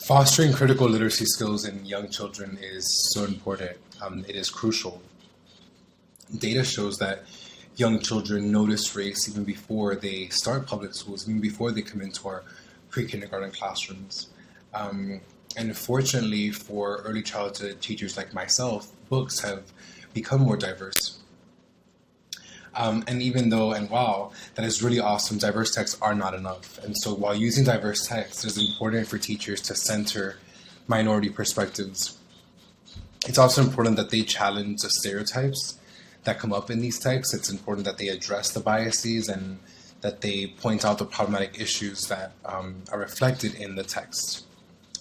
Fostering critical literacy skills in young children is so important. It is crucial. Data shows that young children notice race even before they start public schools, even before they come into our pre-kindergarten classrooms. And fortunately for early childhood teachers like myself, books have become more diverse. And even though, and wow, that is really awesome, diverse texts are not enough. And so while using diverse texts, it is important for teachers to center minority perspectives. It's also important that they challenge the stereotypes that come up in these texts. It's important that they address the biases and that they point out the problematic issues that are reflected in the text.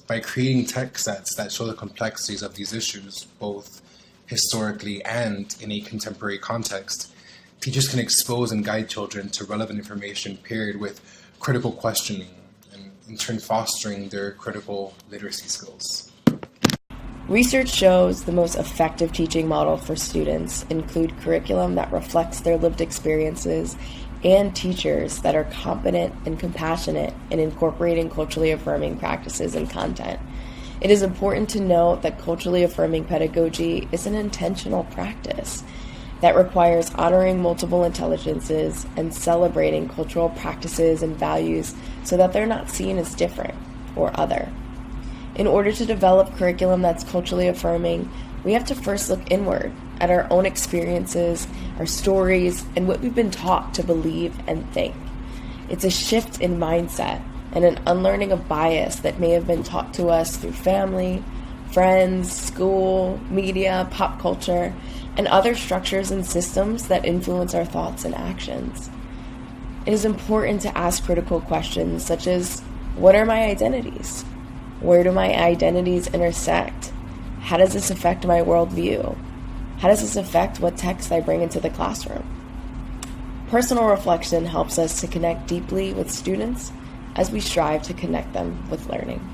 By creating text sets that show the complexities of these issues, both historically and in a contemporary context, teachers can expose and guide children to relevant information paired with critical questioning, and in turn fostering their critical literacy skills. Research shows the most effective teaching model for students include curriculum that reflects their lived experiences and teachers that are competent and compassionate in incorporating culturally affirming practices and content. It is important to note that culturally affirming pedagogy is an intentional practice that requires honoring multiple intelligences and celebrating cultural practices and values so that they're not seen as different or other. In order to develop curriculum that's culturally affirming, we have to first look inward at our own experiences, our stories, and what we've been taught to believe and think. It's a shift in mindset and an unlearning of bias that may have been taught to us through family, friends, school, media, pop culture, and other structures and systems that influence our thoughts and actions. It is important to ask critical questions such as, what are my identities? Where do my identities intersect? How does this affect my worldview? How does this affect what text I bring into the classroom? Personal reflection helps us to connect deeply with students as we strive to connect them with learning.